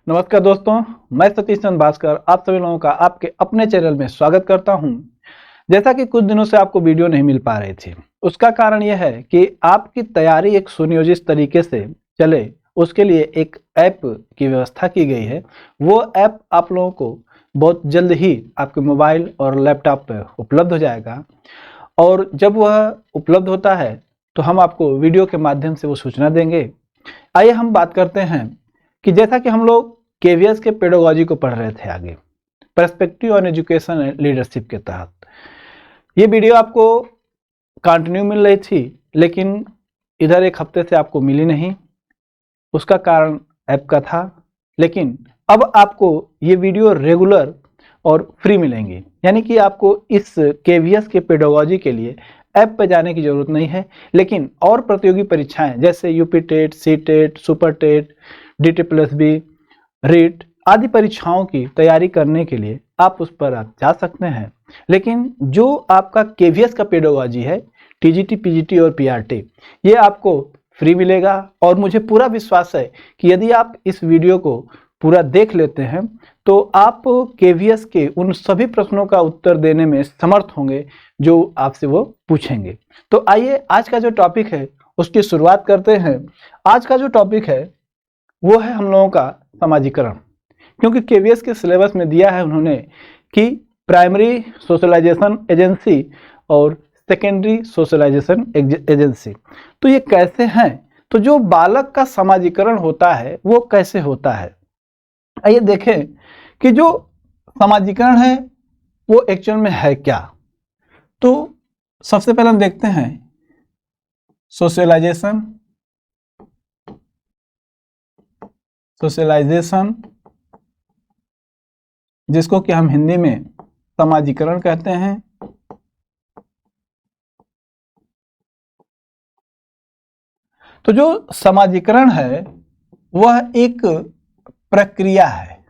नमस्कार दोस्तों, मैं सतीश चंद्र भास्कर आप सभी लोगों का आपके अपने चैनल में स्वागत करता हूं। जैसा कि कुछ दिनों से आपको वीडियो नहीं मिल पा रही थी, उसका कारण यह है कि आपकी तैयारी एक सुनियोजित तरीके से चले, उसके लिए एक ऐप की व्यवस्था की गई है। वो ऐप आप लोगों को बहुत जल्द ही आपके मोबाइल और लैपटॉप पर उपलब्ध हो जाएगा और जब वह उपलब्ध होता है तो हम आपको वीडियो के माध्यम से वो सूचना देंगे। आइए हम बात करते हैं कि जैसा कि हम लोग केवीएस के पेडागोजी को पढ़ रहे थे आगे, perspective on education and leadership के तहत ये वीडियो आपको कंटिन्यू मिल रही थी, लेकिन इधर एक हफ्ते से आपको मिली नहीं। उसका कारण ऐप का था, लेकिन अब आपको ये वीडियो रेगुलर और फ्री मिलेंगी, यानी कि आपको इस केवीएस के पेडागोजी के लिए ऐप पर जाने की जरूरत नहीं है। लेकिन और प्रतियोगी परीक्षाएं जैसे UP TET, C TET, super TET, DT+B, REET आदि परीक्षाओं की तैयारी करने के लिए आप उस पर आप जा सकते हैं। लेकिन जो आपका केवीएस का पेडागोजी है, टीजीटी, पीजीटी और पीआरटी, ये आपको फ्री मिलेगा। और मुझे पूरा विश्वास है कि यदि आप इस वीडियो को पूरा देख लेते हैं तो आप केवीएस के उन सभी प्रश्नों का उत्तर देने में समर्थ होंगे जो आपसे वो पूछेंगे। तो आइए आज का जो टॉपिक है उसकी शुरुआत करते हैं। आज का जो टॉपिक है वो है हम लोगों का समाजीकरण, क्योंकि केवीएस के सिलेबस में दिया है उन्होंने कि प्राइमरी सोशलाइजेशन एजेंसी और सेकेंडरी सोशलाइजेशन एजेंसी। तो ये कैसे हैं, तो जो बालक का समाजीकरण होता है वो कैसे होता है, आइए देखें कि जो समाजीकरण है वो एक्चुअल में है क्या। तो सबसे पहले हम देखते हैं सोशलाइजेशन जिसको कि हम हिंदी में समाजीकरण कहते हैं। तो जो समाजीकरण है वह एक प्रक्रिया है,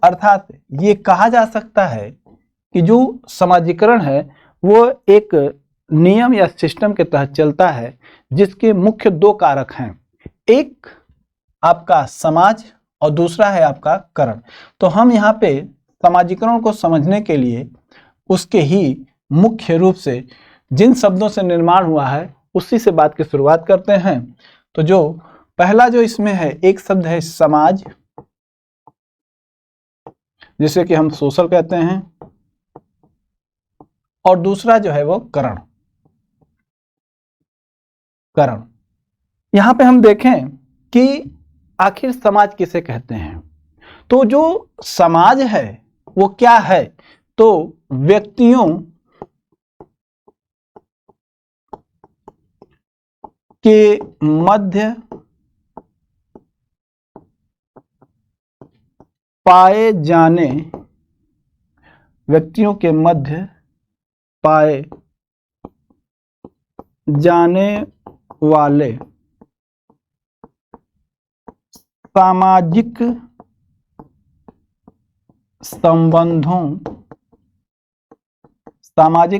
अर्थात ये कहा जा सकता है कि जो समाजीकरण है वो एक नियम या सिस्टम के तहत चलता है जिसके मुख्य दो कारक हैं, एक आपका समाज और दूसरा है आपका करण। तो हम यहाँ पे समाजीकरण को समझने के लिए उसके ही मुख्य रूप से जिन शब्दों से निर्माण हुआ है उसी से बात की शुरुआत करते हैं। तो जो पहला जो इसमें है, एक शब्द है समाज, जिसे कि हम सोशल कहते हैं, और दूसरा जो है वो करण। यहां पे हम देखें कि आखिर समाज किसे कहते हैं। तो जो समाज है वो क्या है, तो व्यक्तियों के मध्य पाए जाने वाले सामाजिक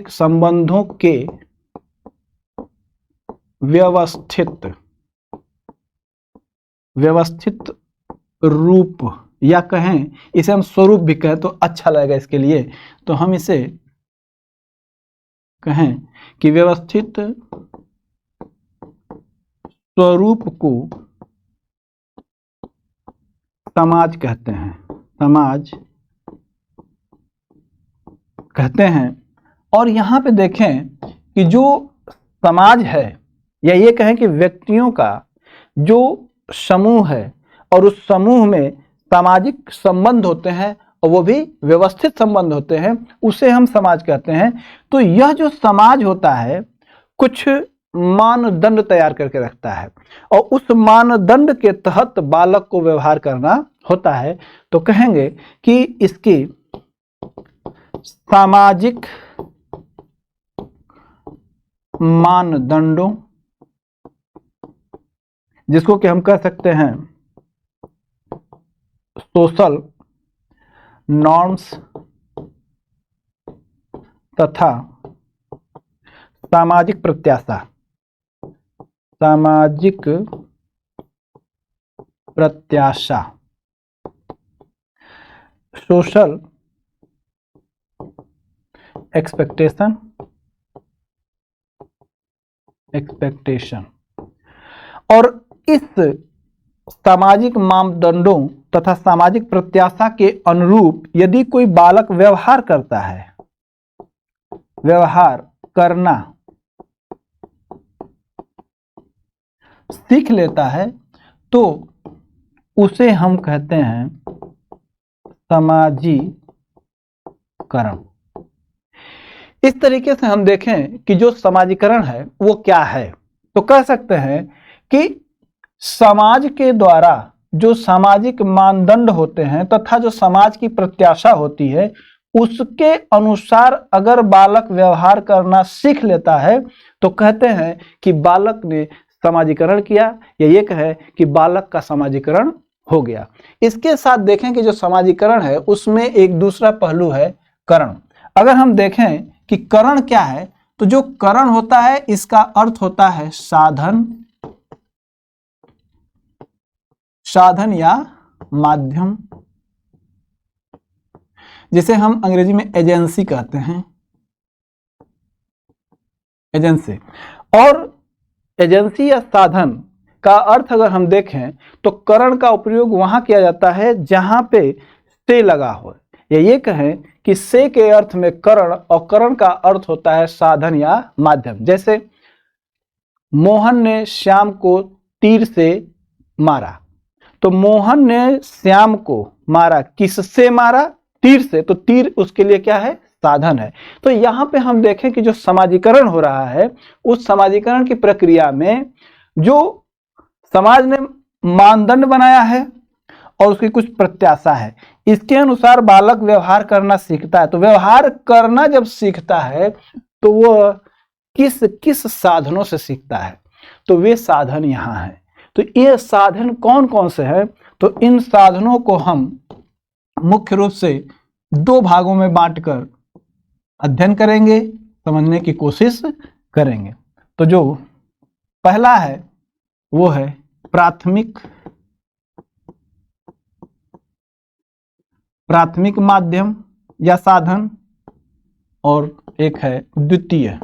संबंधों के व्यवस्थित रूप, या कहें इसे हम स्वरूप भी कहें तो अच्छा लगेगा इसके लिए, तो हम इसे कहें कि व्यवस्थित स्वरूप को समाज कहते हैं। और यहां पे देखें कि जो समाज है, या ये कहें कि व्यक्तियों का जो समूह है और उस समूह में सामाजिक संबंध होते हैं और वो भी व्यवस्थित संबंध होते हैं, उसे हम समाज कहते हैं। तो यह जो समाज होता है कुछ मानदंड तैयार करके रखता है और उस मानदंड के तहत बालक को व्यवहार करना होता है। तो कहेंगे कि इसकी सामाजिक मानदंडों, जिसको कि हम कह सकते हैं सोशल नॉर्म्स, तथा सामाजिक प्रत्याशा, सोशल एक्सपेक्टेशन और इस सामाजिक मापदंडों तथा सामाजिक प्रत्याशा के अनुरूप यदि कोई बालक व्यवहार करता है, व्यवहार करना सीख लेता है, तो उसे हम कहते हैं समाजीकरण। इस तरीके से हम देखें कि जो समाजीकरण है वो क्या है, तो कह सकते हैं कि समाज के द्वारा जो सामाजिक मानदंड होते हैं तथा जो समाज की प्रत्याशा होती है उसके अनुसार अगर बालक व्यवहार करना सीख लेता है तो कहते हैं कि बालक ने समाजीकरण किया, या ये कहे कि बालक का समाजीकरण हो गया। इसके साथ देखें कि जो समाजीकरण है उसमें एक दूसरा पहलू है करण। अगर हम देखें कि करण क्या है, तो जो करण होता है इसका अर्थ होता है साधन, साधन या माध्यम, जिसे हम अंग्रेजी में एजेंसी कहते हैं, एजेंसी। और एजेंसी या साधन का अर्थ अगर हम देखें तो करण का उपयोग वहां किया जाता है जहां पे से लगा हो, या ये कहें कि से के अर्थ में करण, और करण का अर्थ होता है साधन या माध्यम। जैसे मोहन ने श्याम को तीर से मारा, तो मोहन ने श्याम को मारा, किससे मारा? तीर से, तो तीर उसके लिए क्या है? साधन है। तो यहां पे हम देखें कि जो समाजीकरण हो रहा है उस समाजीकरण की प्रक्रिया में जो समाज ने मानदंड बनाया है और उसकी कुछ प्रत्याशा है, इसके अनुसार बालक व्यवहार करना सीखता है। तो व्यवहार करना जब सीखता है तो वह किस किस साधनों से सीखता है, तो वे साधन यहाँ हैं। तो ये साधन कौन कौन से हैं? तो इन साधनों को हम मुख्य रूप से दो भागों में बांटकर अध्ययन करेंगे, समझने की कोशिश करेंगे। तो जो पहला है वो है प्राथमिक माध्यम या साधन, और एक है द्वितीय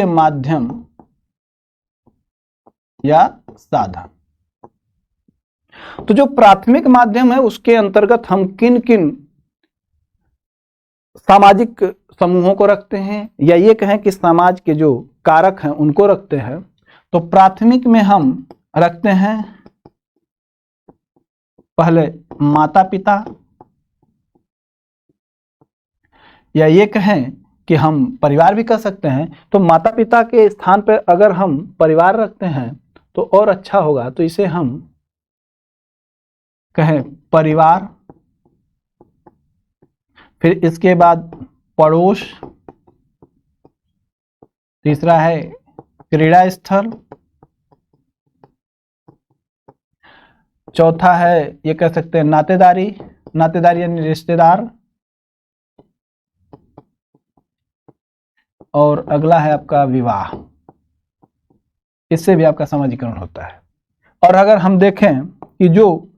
माध्यम या साधन। तो जो प्राथमिक माध्यम है उसके अंतर्गत हम किन किन सामाजिक समूहों को रखते हैं, या ये कहें कि समाज के जो कारक हैं उनको रखते हैं। तो प्राथमिक में हम रखते हैं पहले माता पिता, या ये कहें कि हम परिवार भी कह सकते हैं। तो माता पिता के स्थान पर अगर हम परिवार रखते हैं तो और अच्छा होगा, तो इसे हम कहें परिवार। फिर इसके बाद पड़ोस, तीसरा है क्रीड़ा स्थल, चौथा है ये कह सकते हैं नातेदारी यानी रिश्तेदार, और अगला है आपका विवाह। इससे भी आपका समाजीकरण होता है। और अगर हम देखें कि जो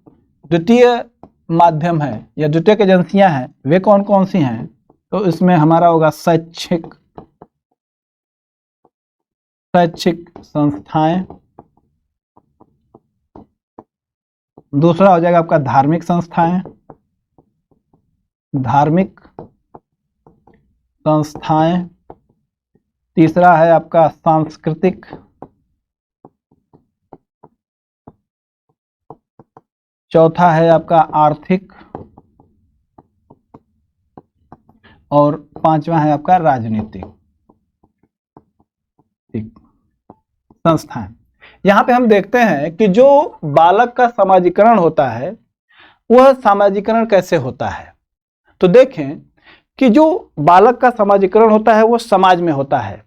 द्वितीय माध्यम है या द्वितीयक एजेंसियां हैं वे कौन कौन सी हैं, तो इसमें हमारा होगा शैक्षिक संस्थाएं, दूसरा हो जाएगा आपका धार्मिक संस्थाएं, तीसरा है आपका सांस्कृतिक, चौथा है आपका आर्थिक, और पांचवा है आपका राजनीतिक संस्थाएं। यहां पे हम देखते हैं कि जो बालक का समाजीकरण होता है वह समाजीकरण कैसे होता है। तो देखें कि जो बालक का समाजीकरण होता है वह समाज में होता है।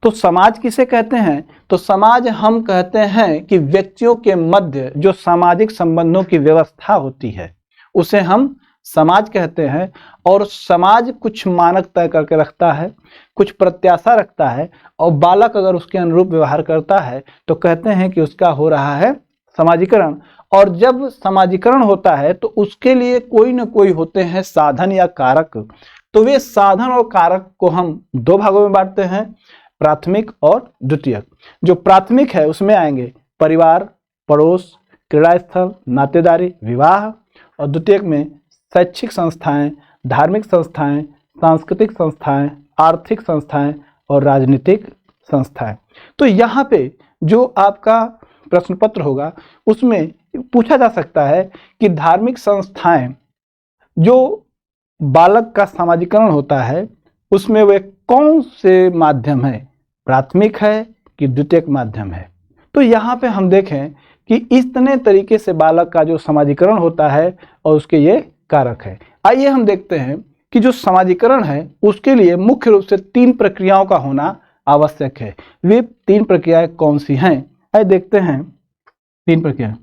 तो समाज किसे कहते हैं? तो समाज हम कहते हैं कि व्यक्तियों के मध्य जो सामाजिक संबंधों की व्यवस्था होती है उसे हम समाज कहते हैं। और समाज कुछ मानक तय करके रखता है, कुछ प्रत्याशा रखता है, और बालक अगर उसके अनुरूप व्यवहार करता है तो कहते हैं कि उसका हो रहा है समाजीकरण। और जब समाजीकरण होता है तो उसके लिए कोई ना कोई होते हैं साधन या कारक। तो वे साधन और कारक को हम दो भागों में बांटते हैं, प्राथमिक और द्वितीयक। जो प्राथमिक है उसमें आएंगे परिवार, पड़ोस, क्रीड़ा स्थल, नातेदारी, विवाह। और द्वितीयक में शैक्षिक संस्थाएं, धार्मिक संस्थाएं, सांस्कृतिक संस्थाएं, आर्थिक संस्थाएं और राजनीतिक संस्थाएं। तो यहाँ पे जो आपका प्रश्न पत्र होगा उसमें पूछा जा सकता है कि धार्मिक संस्थाएं जो बालक का समाजीकरण होता है उसमें वे कौन से माध्यम है, प्राथमिक है कि द्वितीयक माध्यम है। तो यहाँ पे हम देखें कि इतने तरीके से बालक का जो समाजीकरण होता है और उसके ये कारक है। आइए हम देखते हैं कि जो समाजीकरण है उसके लिए मुख्य रूप से 3 प्रक्रियाओं का होना आवश्यक है। वे 3 प्रक्रियाएं कौन सी हैं, आइए देखते हैं 3 प्रक्रियाएं।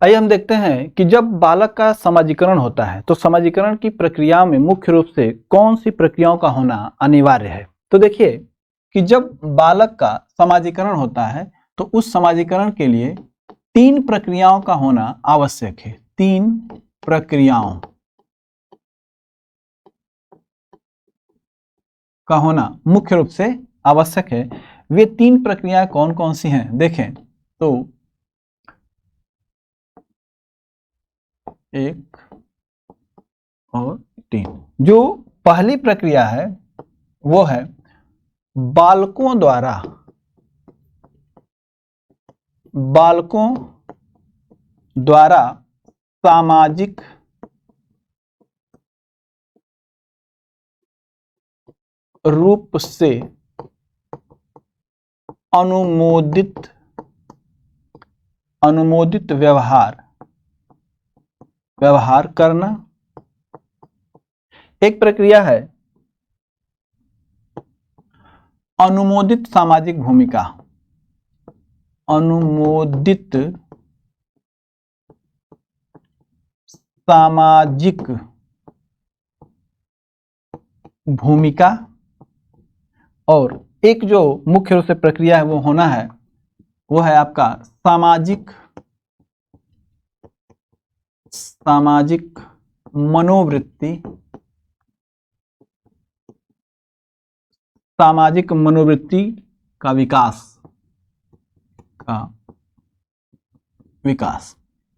आइए हम देखते हैं कि जब बालक का समाजीकरण होता है तो समाजीकरण की प्रक्रिया में मुख्य रूप से कौन सी प्रक्रियाओं का होना अनिवार्य है। तो देखिए कि जब बालक का समाजीकरण होता है तो उस समाजीकरण के लिए 3 प्रक्रियाओं का होना आवश्यक है। 3 प्रक्रियाओं का होना मुख्य रूप से आवश्यक है। वे 3 प्रक्रियाएं कौन कौन सी हैं देखें तो 1 और 3। जो पहली प्रक्रिया है वो है बालकों द्वारा सामाजिक रूप से अनुमोदित व्यवहार करना। एक प्रक्रिया है अनुमोदित सामाजिक भूमिका। अनुमोदित सामाजिक भूमिका। और एक जो मुख्य रूप से प्रक्रिया है वो होना है वो है आपका सामाजिक मनोवृत्ति। सामाजिक मनोवृत्ति का विकास।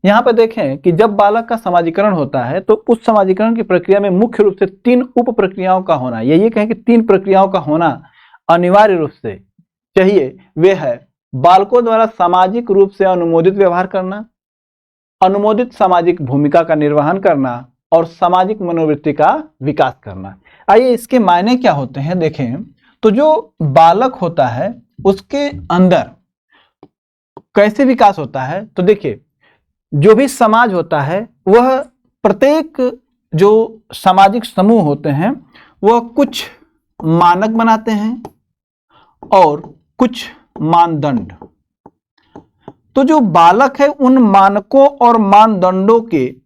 यहां पर देखें कि जब बालक का समाजीकरण होता है तो उस समाजीकरण की प्रक्रिया में मुख्य रूप से 3 उप प्रक्रियाओं का होना, ये कहें कि 3 प्रक्रियाओं का होना अनिवार्य रूप से चाहिए। वे है बालकों द्वारा सामाजिक रूप से अनुमोदित व्यवहार करना, अनुमोदित सामाजिक भूमिका का निर्वहन करना और सामाजिक मनोवृत्ति का विकास करना। आइए इसके मायने क्या होते हैं देखें तो जो बालक होता है उसके अंदर कैसे विकास होता है। तो देखिए जो भी समाज होता है वह प्रत्येक जो सामाजिक समूह होते हैं वह कुछ मानक बनाते हैं और कुछ मानदंड। तो जो बालक है उन मानकों और मानदंडों के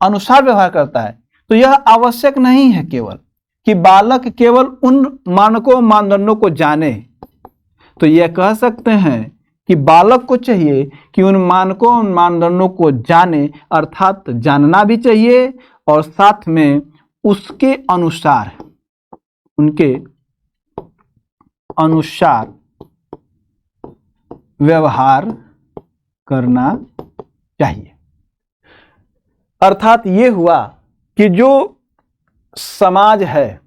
अनुसार व्यवहार करता है। तो यह आवश्यक नहीं है केवल कि बालक केवल उन मानकों और मानदंडों को जाने। तो यह कह सकते हैं कि बालक को चाहिए कि उन मानकों और मानदंडों को जाने, अर्थात जानना भी चाहिए और साथ में उसके अनुसार, उनके अनुसार व्यवहार करना चाहिए। अर्थात ये हुआ कि जो समाज है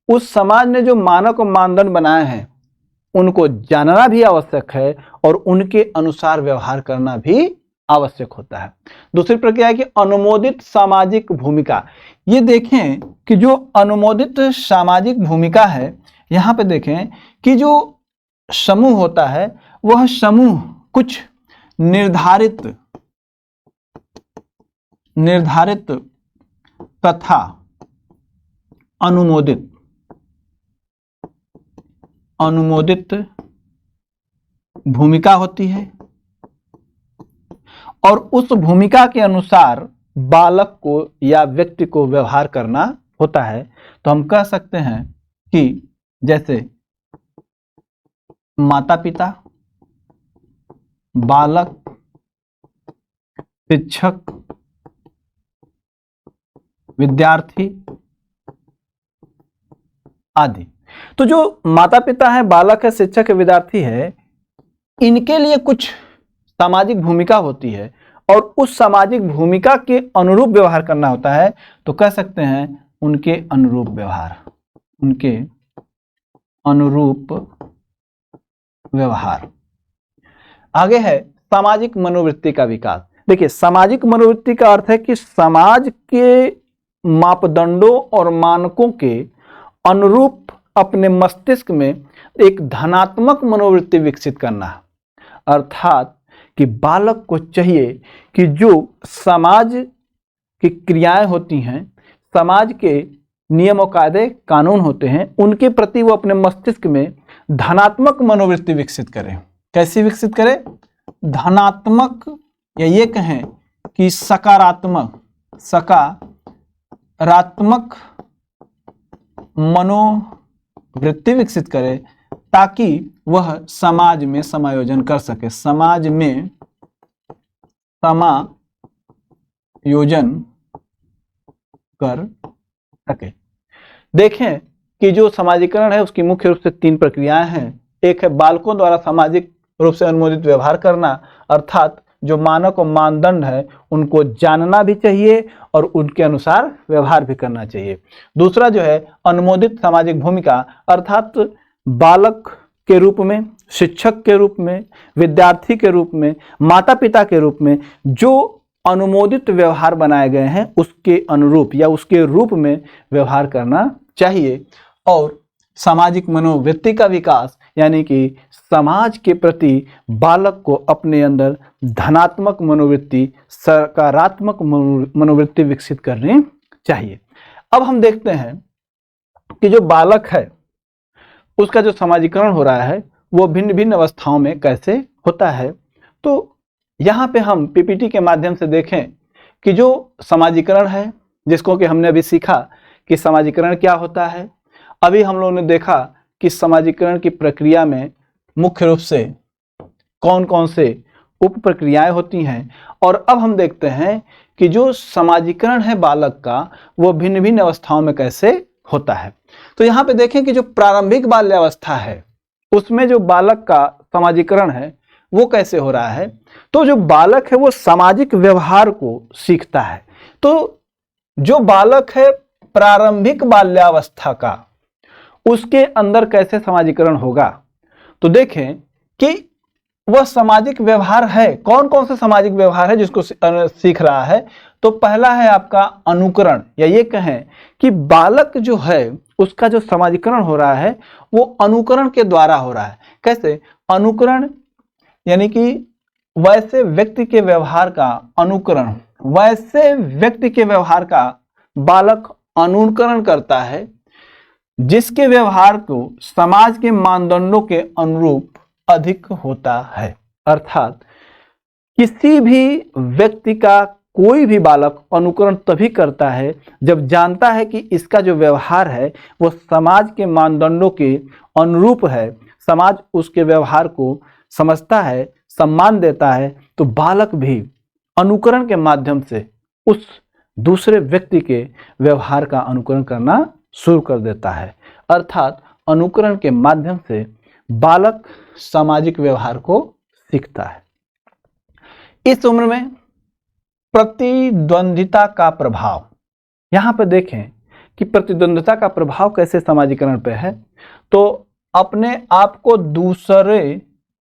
उस समाज ने जो मानक और मानदंड बनाए हैं उनको जानना भी आवश्यक है और उनके अनुसार व्यवहार करना भी आवश्यक होता है। दूसरी प्रक्रिया है कि अनुमोदित सामाजिक भूमिका। ये देखें कि जो अनुमोदित सामाजिक भूमिका है यहां पे देखें कि जो समूह होता है वह समूह कुछ निर्धारित तथा अनुमोदित भूमिका होती है और उस भूमिका के अनुसार बालक को या व्यक्ति को व्यवहार करना होता है। तो हम कह सकते हैं कि जैसे माता पिता, बालक, शिक्षक, विद्यार्थी आदि। तो जो माता पिता है, बालक है, शिक्षक है, विद्यार्थी है, इनके लिए कुछ सामाजिक भूमिका होती है और उस सामाजिक भूमिका के अनुरूप व्यवहार करना होता है। तो कह सकते हैं उनके अनुरूप व्यवहार, उनके अनुरूप व्यवहार। आगे है सामाजिक मनोवृत्ति का विकास। देखिए, सामाजिक मनोवृत्ति का अर्थ है कि समाज के मापदंडों और मानकों के अनुरूप अपने मस्तिष्क में एक धनात्मक मनोवृत्ति विकसित करना। अर्थात कि बालक को चाहिए कि जो समाज की क्रियाएं होती हैं, समाज के नियम और कायदे कानून होते हैं, उनके प्रति वो अपने मस्तिष्क में धनात्मक मनोवृत्ति विकसित करे। कैसी विकसित करे? धनात्मक, या ये कहें कि सकारात्मक मनोवृत्ति विकसित करे, ताकि वह समाज में समायोजन कर सके, समाज में समायोजन कर सके। देखें कि जो समाजीकरण है उसकी मुख्य रूप से 3 प्रक्रियाएं हैं। एक है बालकों द्वारा सामाजिक रूप से अनुमोदित व्यवहार करना, अर्थात जो मानक और मानदंड है उनको जानना भी चाहिए और उनके अनुसार व्यवहार भी करना चाहिए। दूसरा जो है अनुमोदित सामाजिक भूमिका, अर्थात बालक के रूप में, शिक्षक के रूप में, विद्यार्थी के रूप में, माता पिता के रूप में जो अनुमोदित व्यवहार बनाए गए हैं उसके अनुरूप या उसके रूप में व्यवहार करना चाहिए। और सामाजिक मनोवृत्ति का विकास, यानी कि समाज के प्रति बालक को अपने अंदर धनात्मक मनोवृत्ति, सकारात्मक मनोवृत्ति विकसित करनी चाहिए। अब हम देखते हैं कि जो बालक है उसका जो समाजीकरण हो रहा है वो भिन्न भिन्न अवस्थाओं में कैसे होता है। तो यहाँ पे हम पीपीटी के माध्यम से देखें कि जो समाजीकरण है, जिसको कि हमने अभी सीखा कि समाजीकरण क्या होता है। अभी हम लोगों ने देखा कि समाजीकरण की प्रक्रिया में मुख्य रूप से कौन कौन से उप प्रक्रियाएं होती हैं, और अब हम देखते हैं कि जो समाजीकरण है बालक का वो भिन्न भिन्न अवस्थाओं में कैसे होता है। तो यहाँ पे देखें कि जो प्रारंभिक बाल्यावस्था है उसमें जो बालक का समाजीकरण है वो कैसे हो रहा है। तो जो बालक है वो सामाजिक व्यवहार को सीखता है। तो जो बालक है प्रारंभिक बाल्यावस्था का, उसके अंदर कैसे समाजीकरण होगा। तो देखें कि वह सामाजिक व्यवहार है, कौन कौन से सामाजिक व्यवहार है जिसको सीख रहा है। तो पहला है आपका अनुकरण, या ये कहें कि बालक जो है उसका जो समाजीकरण हो रहा है वो अनुकरण के द्वारा हो रहा है। कैसे अनुकरण? यानी कि वैसे व्यक्ति के व्यवहार का अनुकरण, वैसे व्यक्ति के व्यवहार का बालक अनुकरण करता है जिसके व्यवहार को समाज के मानदंडों के अनुरूप अधिक होता है। अर्थात किसी भी व्यक्ति का कोई भी बालक अनुकरण तभी करता है जब जानता है कि इसका जो व्यवहार है वो समाज के मानदंडों के अनुरूप है, समाज उसके व्यवहार को समझता है, सम्मान देता है। तो बालक भी अनुकरण के माध्यम से उस दूसरे व्यक्ति के व्यवहार का अनुकरण करना शुरू कर देता है। अर्थात अनुकरण के माध्यम से बालक सामाजिक व्यवहार को सीखता है। इस उम्र में प्रतिद्वंदिता का प्रभाव, यहां पर देखें कि प्रतिद्वंदिता का प्रभाव कैसे समाजीकरण पे है। तो अपने आप को दूसरे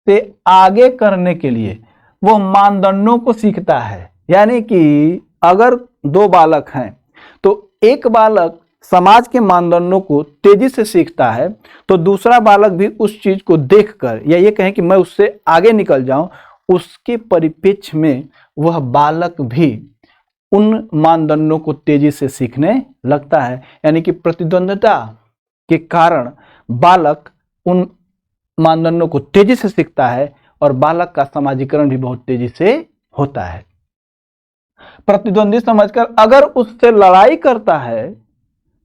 से आगे करने के लिए वो मानदंडों को सीखता है। यानी कि अगर 2 बालक हैं तो एक बालक समाज के मानदंडों को तेजी से सीखता है तो दूसरा बालक भी उस चीज को देखकर, या ये कहें कि मैं उससे आगे निकल जाऊं, उसके परिप्रेक्ष्य में वह बालक भी उन मानदंडों को तेजी से सीखने लगता है। यानी कि प्रतिद्वंदिता के कारण बालक उन मानदंडों को तेजी से सीखता है और बालक का समाजीकरण भी बहुत तेजी से होता है। प्रतिद्वंदी समझकर अगर उससे लड़ाई करता है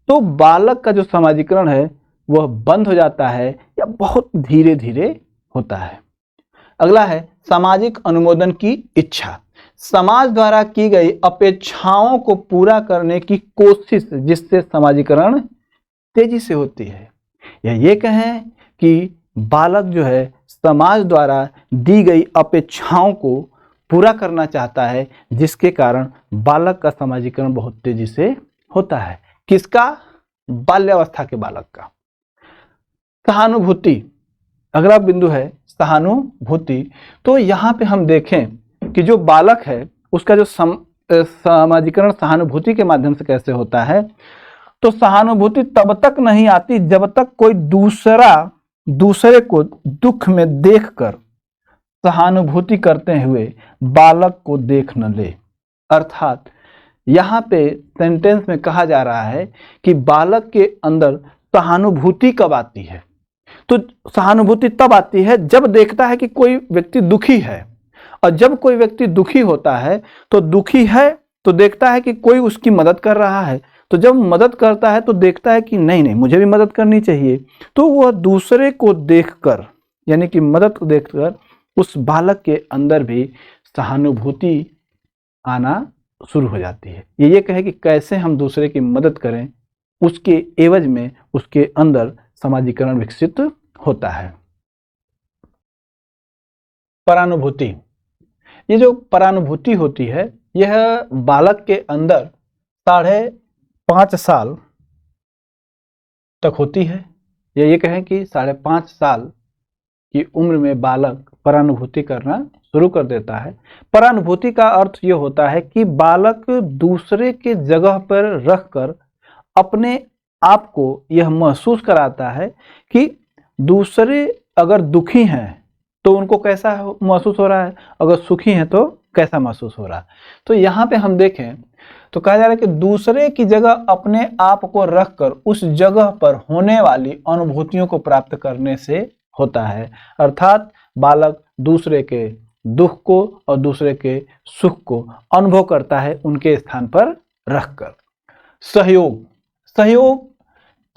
तो बालक का जो समाजीकरण है वह बंद हो जाता है या बहुत धीरे धीरे होता है। अगला है सामाजिक अनुमोदन की इच्छा, समाज द्वारा की गई अपेक्षाओं को पूरा करने की कोशिश जिससे समाजीकरण तेजी से होती है। या ये कहें कि बालक जो है समाज द्वारा दी गई अपेक्षाओं को पूरा करना चाहता है, जिसके कारण बालक का समाजीकरण बहुत तेजी से होता है। किसका? बाल्यावस्था के बालक का। सहानुभूति अगला बिंदु है, सहानुभूति। तो यहाँ पे हम देखें कि जो बालक है उसका जो समाजीकरण सहानुभूति के माध्यम से कैसे होता है, तो सहानुभूति तब तक नहीं आती जब तक कोई दूसरे को दुख में देखकर सहानुभूति करते हुए बालक को देख न ले। अर्थात यहाँ पे सेंटेंस में कहा जा रहा है कि बालक के अंदर सहानुभूति कब आती है? तो सहानुभूति तब आती है जब देखता है कि कोई व्यक्ति दुखी है, और जब कोई व्यक्ति दुखी होता है तो दुखी है तो देखता है कि कोई उसकी मदद कर रहा है, तो जब मदद करता है तो देखता है कि नहीं नहीं मुझे भी मदद करनी चाहिए, तो वह दूसरे को देखकर यानी कि मदद को देखकर उस बालक के अंदर भी सहानुभूति आना शुरू हो जाती है। ये कहे कि कैसे हम दूसरे की मदद करें, उसके एवज में उसके अंदर समाजीकरण विकसित होता है। परानुभूति, ये जो परानुभूति होती है यह बालक के अंदर 5.5 साल तक होती है। ये कहें कि 5.5 साल की उम्र में बालक परानुभूति करना शुरू कर देता है। परानुभूति का अर्थ ये होता है कि बालक दूसरे के जगह पर रखकर अपने आप को यह महसूस कराता है कि दूसरे अगर दुखी हैं तो उनको कैसा महसूस हो रहा है, अगर सुखी हैं तो कैसा महसूस हो रहा है। तो यहाँ पे हम देखें तो कहा जा रहा है कि दूसरे की जगह अपने आप को रखकर उस जगह पर होने वाली अनुभूतियों को प्राप्त करने से होता है। अर्थात बालक दूसरे के दुख को और दूसरे के सुख को अनुभव करता है उनके स्थान पर रखकर। सहयोग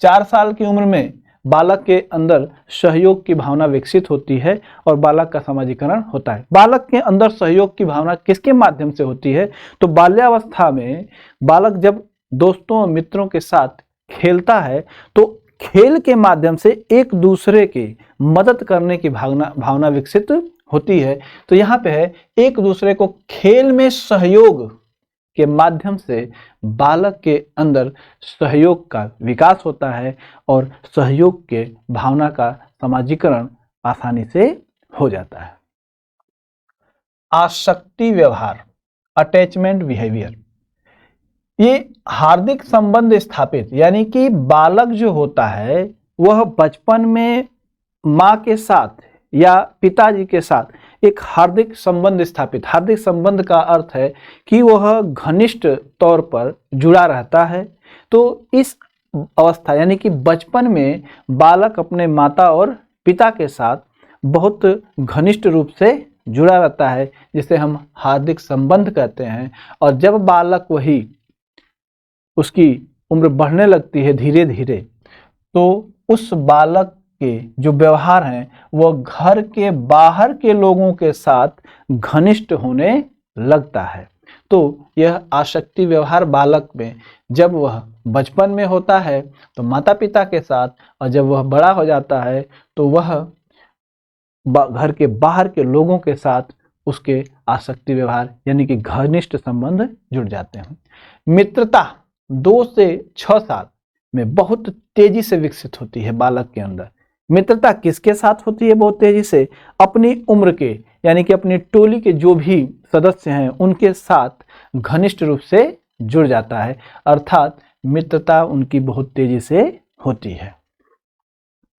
4 साल की उम्र में बालक के अंदर सहयोग की भावना विकसित होती है और बालक का समाजीकरण होता है। बालक के अंदर सहयोग की भावना किसके माध्यम से होती है? तो बाल्यावस्था में बालक जब दोस्तों और मित्रों के साथ खेलता है तो खेल के माध्यम से एक दूसरे की मदद करने की भावना विकसित होती है। तो यहाँ पे है एक दूसरे को खेल में सहयोग के माध्यम से बालक के अंदर सहयोग का विकास होता है और सहयोग के भावना का समाजीकरण आसानी से हो जाता है। आसक्ति व्यवहार, अटैचमेंट बिहेवियर, ये हार्दिक संबंध स्थापित यानी कि बालक जो होता है वह बचपन में माँ के साथ या पिताजी के साथ एक हार्दिक संबंध स्थापित, हार्दिक संबंध का अर्थ है कि वह घनिष्ठ तौर पर जुड़ा रहता है। तो इस अवस्था यानी कि बचपन में बालक अपने माता और पिता के साथ बहुत घनिष्ठ रूप से जुड़ा रहता है, जिसे हम हार्दिक संबंध कहते हैं। और जब बालक वही उसकी उम्र बढ़ने लगती है धीरे धीरे, तो उस बालक के जो व्यवहार हैं वह घर के बाहर के लोगों के साथ घनिष्ठ होने लगता है। तो यह आसक्ति व्यवहार बालक में जब वह बचपन में होता है तो माता पिता के साथ, और जब वह बड़ा हो जाता है तो वह घर के बाहर के लोगों के साथ उसके आसक्ति व्यवहार यानी कि घनिष्ठ संबंध जुड़ जाते हैं। मित्रता 2 से 6 साल में बहुत तेजी से विकसित होती है बालक के अंदर। मित्रता किसके साथ होती है बहुत तेजी से? अपनी उम्र के यानी कि अपनी टोली के जो भी सदस्य हैं उनके साथ घनिष्ठ रूप से जुड़ जाता है। अर्थात मित्रता उनकी बहुत तेजी से होती है।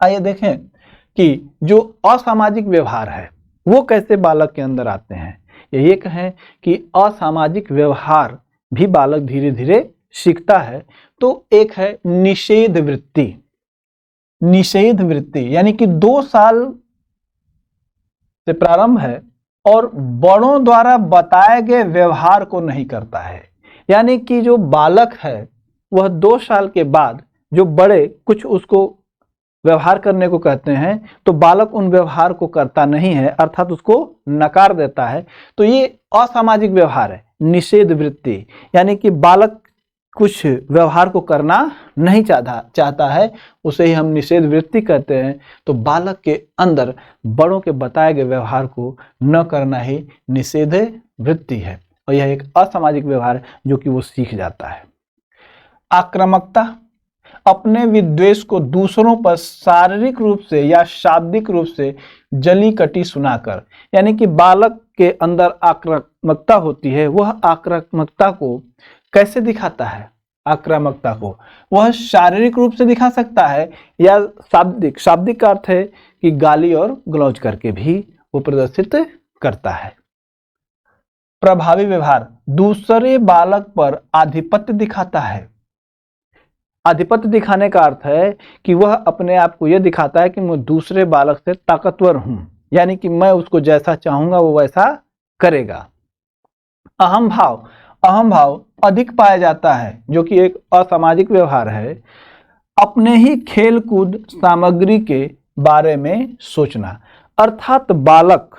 आइए देखें कि जो असामाजिक व्यवहार है वो कैसे बालक के अंदर आते हैं। ये कहें कि असामाजिक व्यवहार भी बालक धीरे धीरे सीखता है। तो एक है निषेध वृत्ति। निषेध वृत्ति यानी कि 2 साल से प्रारंभ है और बड़ों द्वारा बताए गए व्यवहार को नहीं करता है। यानी कि जो बालक है वह 2 साल के बाद जो बड़े कुछ उसको व्यवहार करने को कहते हैं तो बालक उन व्यवहार को करता नहीं है, अर्थात उसको नकार देता है, तो ये असामाजिक व्यवहार है, निषेध वृत्ति। यानी कि बालक कुछ व्यवहार को करना नहीं चाहता है, उसे ही हम निषेध वृत्ति कहते हैं। तो बालक के अंदर बड़ों के बताए गए व्यवहार को न करना ही निषेध वृत्ति है, और यह एक असामाजिक व्यवहार है जो कि वो सीख जाता है। आक्रामकता, अपने विद्वेष को दूसरों पर शारीरिक रूप से या शाब्दिक रूप से जली कटी सुनाकर, यानी कि बालक के अंदर आक्रामकता होती है, वह आक्रामकता को कैसे दिखाता है? आक्रामकता को वह शारीरिक रूप से दिखा सकता है या शाब्दिक। शाब्दिक का अर्थ है कि गाली और गलौज करके भी वो प्रदर्शित करता है। प्रभावी व्यवहार, दूसरे बालक पर आधिपत्य दिखाता है। आधिपत्य दिखाने का अर्थ है कि वह अपने आप को यह दिखाता है कि मैं दूसरे बालक से ताकतवर हूं, यानी कि मैं उसको जैसा चाहूंगा वो वैसा करेगा। अहम भाव, अहम भाव अधिक पाया जाता है, जो कि एक असामाजिक व्यवहार है। अपने ही खेल कूद सामग्री के बारे में सोचना, अर्थात बालक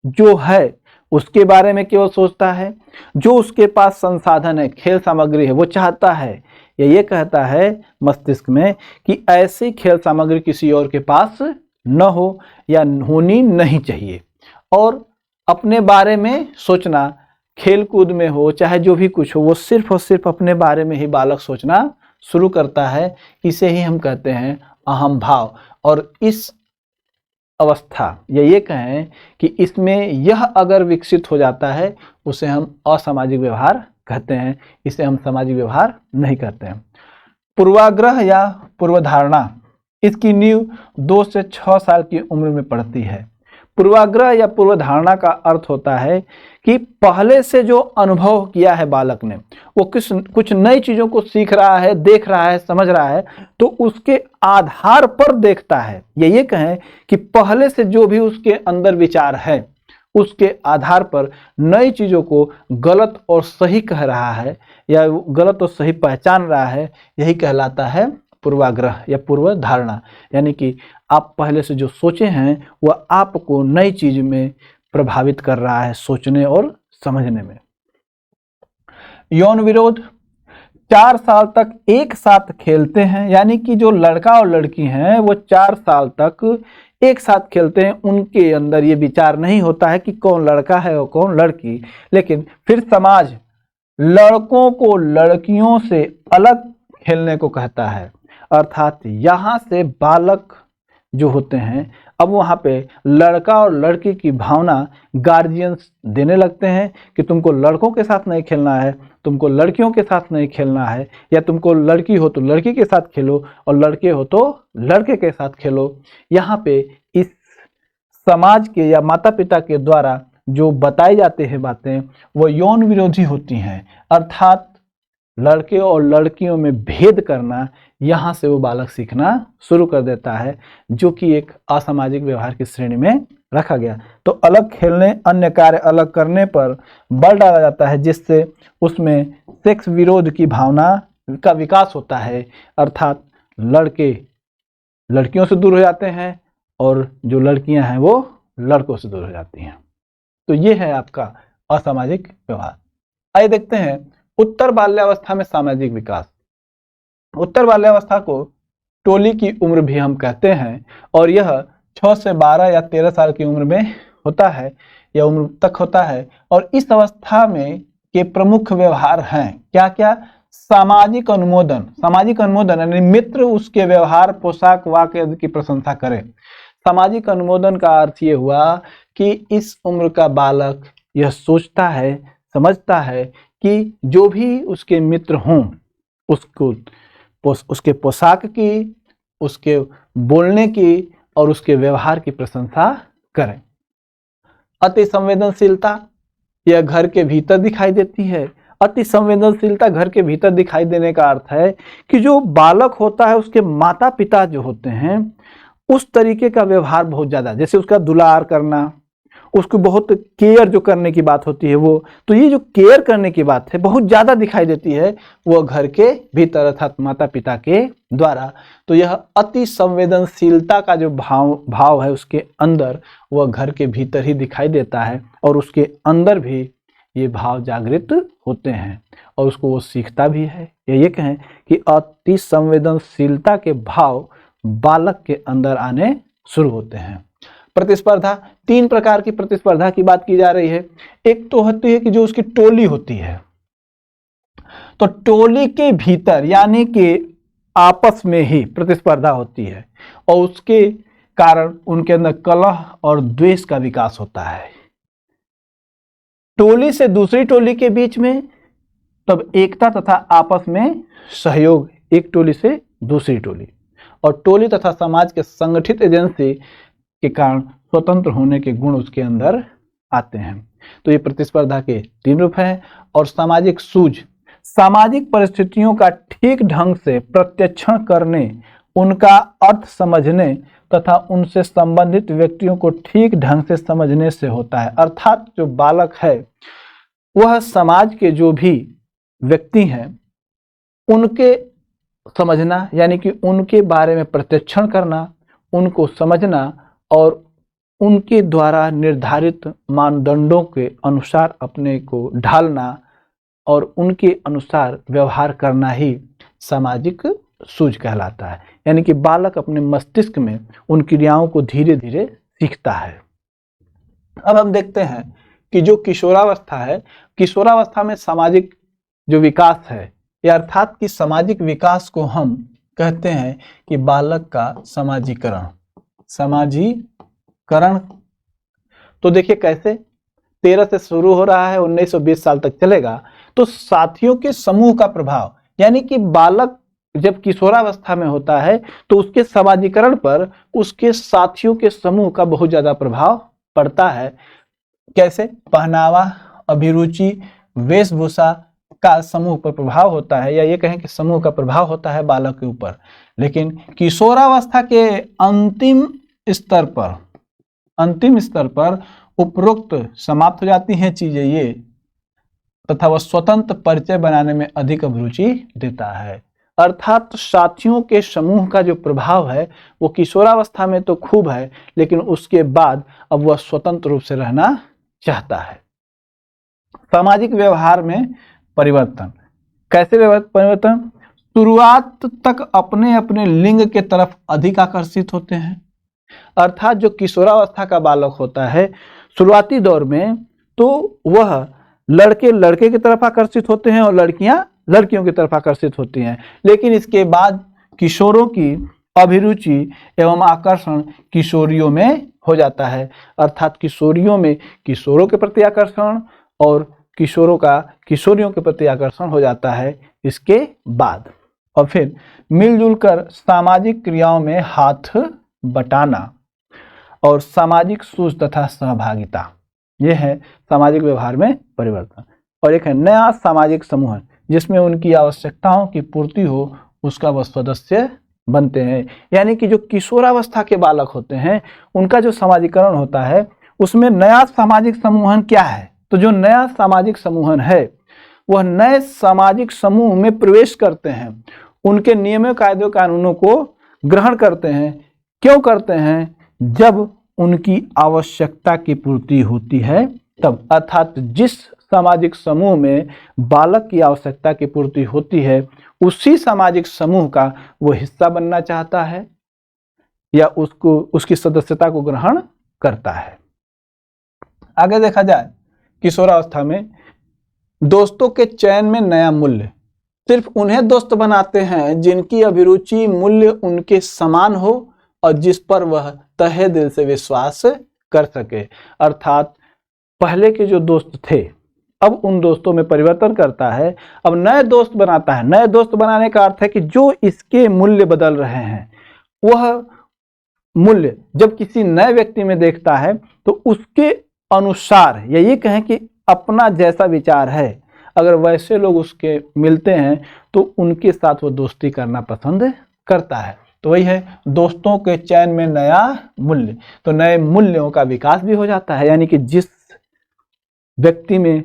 जो है उसके बारे में केवल सोचता है, जो उसके पास संसाधन है, खेल सामग्री है, वो चाहता है या ये कहता है मस्तिष्क में कि ऐसी खेल सामग्री किसी और के पास न हो या होनी नहीं चाहिए। और अपने बारे में सोचना, खेल कूद में हो चाहे जो भी कुछ हो, वो सिर्फ और सिर्फ अपने बारे में ही बालक सोचना शुरू करता है। इसे ही हम कहते हैं अहम भाव। और इस अवस्था या ये कहें कि इसमें यह अगर विकसित हो जाता है उसे हम असामाजिक व्यवहार कहते हैं, इसे हम सामाजिक व्यवहार नहीं कहते हैं। पूर्वाग्रह या पूर्वधारणा, इसकी नींव 2 से 6 साल की उम्र में पड़ती है। पूर्वाग्रह या पूर्वधारणा का अर्थ होता है कि पहले से जो अनुभव किया है बालक ने, वो कुछ नई चीजों को सीख रहा है, देख रहा है, समझ रहा है, तो उसके आधार पर देखता है। ये कहें कि पहले से जो भी उसके अंदर विचार है उसके आधार पर नई चीजों को गलत और सही कह रहा है या गलत और सही पहचान रहा है, यही कहलाता है पूर्वाग्रह या पूर्व धारणा। यानी कि आप पहले से जो सोचे हैं वह आपको नई चीज में प्रभावित कर रहा है, सोचने और समझने में। यौन विरोध, 4 साल तक एक साथ खेलते हैं, यानी कि जो लड़का और लड़की हैं वो 4 साल तक एक साथ खेलते हैं। उनके अंदर ये विचार नहीं होता है कि कौन लड़का है और कौन लड़की, लेकिन फिर समाज लड़कों को लड़कियों से अलग खेलने को कहता है। अर्थात यहाँ से बालक जो होते हैं, अब वहाँ पे लड़का और लड़की की भावना गार्जियंस देने लगते हैं कि तुमको लड़कों के साथ नहीं खेलना है, तुमको लड़कियों के साथ नहीं खेलना है, या तुमको लड़की हो तो लड़की के साथ खेलो और लड़के हो तो लड़के के साथ खेलो। यहाँ पे इस समाज के या माता पिता के द्वारा जो बताई जाते हैं बातें वो यौन विरोधी होती हैं, अर्थात लड़के और लड़कियों में भेद करना। यहाँ से वो बालक सीखना शुरू कर देता है, जो कि एक असामाजिक व्यवहार की श्रेणी में रखा गया। तो अलग खेलने, अन्य कार्य अलग करने पर बल डाला जाता है, जिससे उसमें सेक्स विरोध की भावना का विकास होता है। अर्थात लड़के लड़कियों से दूर हो जाते हैं और जो लड़कियां हैं वो लड़कों से दूर हो जाती हैं। तो ये है आपका असामाजिक व्यवहार। आइए देखते हैं उत्तर बाल्यावस्था में सामाजिक विकास। उत्तर बाल्यावस्था को टोली की उम्र भी हम कहते हैं, और यह 6 से 12 या 13 साल की उम्र में होता है या उम्र तक होता है। और इस अवस्था में के प्रमुख व्यवहार हैं क्या क्या? सामाजिक अनुमोदन। सामाजिक अनुमोदन यानी मित्र उसके व्यवहार, पोशाक, वाक्य की प्रशंसा करें। सामाजिक अनुमोदन का अर्थ ये हुआ कि इस उम्र का बालक यह सोचता है, समझता है कि जो भी उसके मित्र हों उसको उसके पोशाक की, उसके बोलने की और उसके व्यवहार की प्रशंसा करें। अति संवेदनशीलता यह घर के भीतर दिखाई देती है। अति संवेदनशीलता घर के भीतर दिखाई देने का अर्थ है कि जो बालक होता है उसके माता पिता जो होते हैं उस तरीके का व्यवहार बहुत ज्यादा, जैसे उसका दुलार करना, उसको बहुत केयर जो करने की बात होती है वो, तो ये जो केयर करने की बात है बहुत ज़्यादा दिखाई देती है वो घर के भीतर अर्थात माता पिता के द्वारा। तो यह अति संवेदनशीलता का जो भाव है उसके अंदर वह घर के भीतर ही दिखाई देता है और उसके अंदर भी ये भाव जागृत होते हैं और उसको वो सीखता भी है। ये कहें कि अति संवेदनशीलता के भाव बालक के अंदर आने शुरू होते हैं। प्रतिस्पर्धा, 3 प्रकार की प्रतिस्पर्धा की बात की जा रही है। एक तो होती है कि जो उसकी टोली होती है, तो टोली के भीतर यानी कि आपस में ही प्रतिस्पर्धा होती है और उसके कारण उनके अंदर कलह और द्वेष का विकास होता है। टोली से दूसरी टोली के बीच में तब एकता तथा आपस में सहयोग, एक टोली से दूसरी टोली, और टोली तथा समाज के संगठित एजेंसी के कारण स्वतंत्र होने के गुण उसके अंदर आते हैं। तो ये प्रतिस्पर्धा के 3 रूप हैं। और सामाजिक सूझ, सामाजिक परिस्थितियों का ठीक ढंग से प्रत्यक्षण करने, उनका अर्थ समझने तथा उनसे संबंधित व्यक्तियों को ठीक ढंग से समझने से होता है। अर्थात जो बालक है वह समाज के जो भी व्यक्ति हैं उनके समझना यानी कि उनके बारे में प्रत्यक्षण करना, उनको समझना और उनके द्वारा निर्धारित मानदंडों के अनुसार अपने को ढालना और उनके अनुसार व्यवहार करना ही सामाजिक सूझ कहलाता है। यानी कि बालक अपने मस्तिष्क में उन क्रियाओं को धीरे धीरे सीखता है। अब हम देखते हैं कि जो किशोरावस्था है, किशोरावस्था में सामाजिक जो विकास है या अर्थात कि सामाजिक विकास को हम कहते हैं कि बालक का समाजीकरण। समाजीकरण तो देखिए कैसे, 13 से शुरू हो रहा है, 19-20 साल तक चलेगा। तो साथियों के समूह का प्रभाव, यानी कि बालक जब किशोरावस्था में होता है तो उसके समाजीकरण पर उसके साथियों के समूह का बहुत ज्यादा प्रभाव पड़ता है। कैसे? पहनावा, अभिरुचि, वेशभूषा का समूह पर प्रभाव होता है, या ये कहें कि समूह का प्रभाव होता है बालक के ऊपर। लेकिन किशोरावस्था के अंतिम स्तर पर उपरोक्त समाप्त हो जाती हैं चीजें ये, तथा वह स्वतंत्र परिचय बनाने में अधिक अभिरुचि देता है। अर्थात साथियों के समूह का जो प्रभाव है वो किशोरावस्था में तो खूब है, लेकिन उसके बाद अब वह स्वतंत्र रूप से रहना चाहता है। सामाजिक व्यवहार में परिवर्तन, कैसे परिवर्तन? शुरुआत तक अपने अपने लिंग के तरफ अधिक आकर्षित होते हैं। अर्थात जो किशोरावस्था का बालक होता है शुरुआती दौर में तो वह लड़के की तरफ आकर्षित होते हैं और लड़कियां लड़कियों की तरफ आकर्षित होती हैं। लेकिन इसके बाद किशोरों की अभिरुचि एवं आकर्षण किशोरियों में हो जाता है। अर्थात किशोरियों में किशोरों के प्रति आकर्षण और किशोरों का किशोरियों के प्रति आकर्षण हो जाता है इसके बाद। और फिर मिलजुल कर सामाजिक क्रियाओं में हाथ बटाना और सामाजिक सूझ तथा सहभागिता, यह है सामाजिक व्यवहार में परिवर्तन। और एक है नया सामाजिक समूह जिसमें उनकी आवश्यकताओं की पूर्ति हो, उसका वह सदस्य बनते हैं। यानी कि जो किशोरावस्था के बालक होते हैं उनका जो समाजीकरण होता है उसमें नया सामाजिक समूहन क्या है? तो जो नया सामाजिक समूहन है वह नए सामाजिक समूह में प्रवेश करते हैं, उनके नियमों कायदों कानूनों को ग्रहण करते हैं। क्यों करते हैं? जब उनकी आवश्यकता की पूर्ति होती है तब। अर्थात जिस सामाजिक समूह में बालक की आवश्यकता की पूर्ति होती है उसी सामाजिक समूह का वो हिस्सा बनना चाहता है या उसको उसकी सदस्यता को ग्रहण करता है। आगे देखा जाए किशोरावस्था में दोस्तों के चयन में नया मूल्य, सिर्फ उन्हें दोस्त बनाते हैं जिनकी अभिरुचि मूल्य उनके समान हो और जिस पर वह तहे दिल से विश्वास कर सके। अर्थात पहले के जो दोस्त थे अब उन दोस्तों में परिवर्तन करता है, अब नए दोस्त बनाता है। नए दोस्त बनाने का अर्थ है कि जो इसके मूल्य बदल रहे हैं वह मूल्य जब किसी नए व्यक्ति में देखता है तो उसके अनुसार, या ये कहें कि अपना जैसा विचार है, अगर वैसे लोग उसके मिलते हैं तो उनके साथ वो दोस्ती करना पसंद करता है। तो वही है दोस्तों के चयन में नया मूल्य। तो नए मूल्यों का विकास भी हो जाता है, यानी कि जिस व्यक्ति में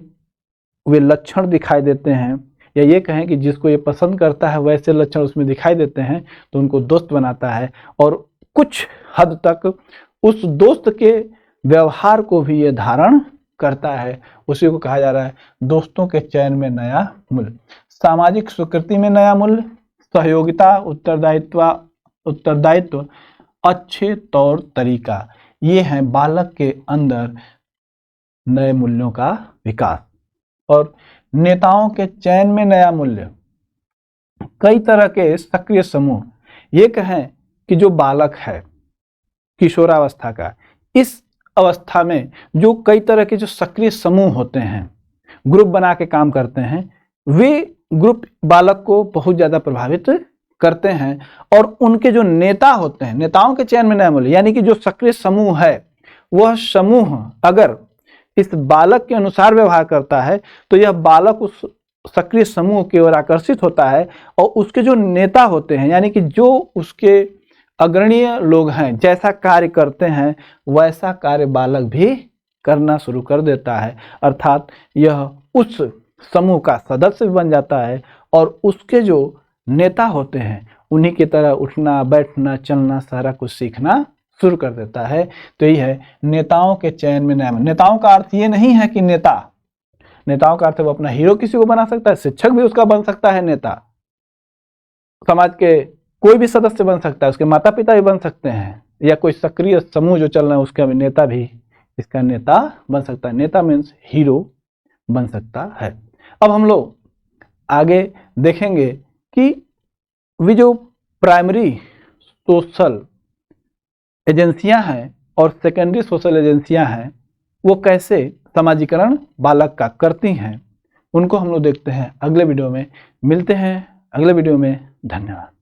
वे लक्षण दिखाई देते हैं, या ये कहें कि जिसको ये पसंद करता है वैसे लक्षण उसमें दिखाई देते हैं, तो उनको दोस्त बनाता है। और कुछ हद तक उस दोस्त के व्यवहार को भी ये धारण करता है। उसी को कहा जा रहा है दोस्तों के चयन में नया मूल्य। सामाजिक स्वीकृति में नया मूल्य, सहयोगिता, उत्तरदायित्व, अच्छे तौर तरीका, ये है बालक के अंदर नए मूल्यों का विकास। और नेताओं के चयन में नया मूल्य, कई तरह के सक्रिय समूह, ये कहें कि जो बालक है किशोरावस्था का, इस अवस्था में जो कई तरह के जो सक्रिय समूह होते हैं, ग्रुप बना के काम करते हैं, वे ग्रुप बालक को बहुत ज्यादा प्रभावित करते हैं। और उनके जो नेता होते हैं, नेताओं के चयन में नया मूल्य, यानी कि जो सक्रिय समूह है, वह समूह अगर इस बालक के अनुसार व्यवहार करता है तो यह बालक उस सक्रिय समूह की ओर आकर्षित होता है। और उसके जो नेता होते हैं, यानी कि जो उसके अग्रणीय लोग हैं, जैसा कार्य करते हैं वैसा कार्य बालक भी करना शुरू कर देता है। अर्थात यह उस समूह का सदस्य भी बन जाता है और उसके जो नेता होते हैं उन्हीं की तरह उठना, बैठना, चलना, सारा कुछ सीखना शुरू कर देता है। तो यही है नेताओं के चयन में नया। नेताओं का अर्थ ये नहीं है कि नेताओं का अर्थ है वो अपना हीरो किसी को बना सकता है, शिक्षक भी उसका बन सकता है नेता, समाज के कोई भी सदस्य बन सकता है, उसके माता पिता भी बन सकते हैं, या कोई सक्रिय समूह जो चल रहा है उसका नेता भी इसका नेता बन सकता है। नेता मीन्स हीरो बन सकता है। अब हम लोग आगे देखेंगे कि वे जो प्राइमरी सोशल एजेंसियां हैं और सेकेंडरी सोशल एजेंसियां हैं वो कैसे समाजीकरण बालक का करती हैं, उनको हम लोग देखते हैं अगले वीडियो में। मिलते हैं अगले वीडियो में। धन्यवाद।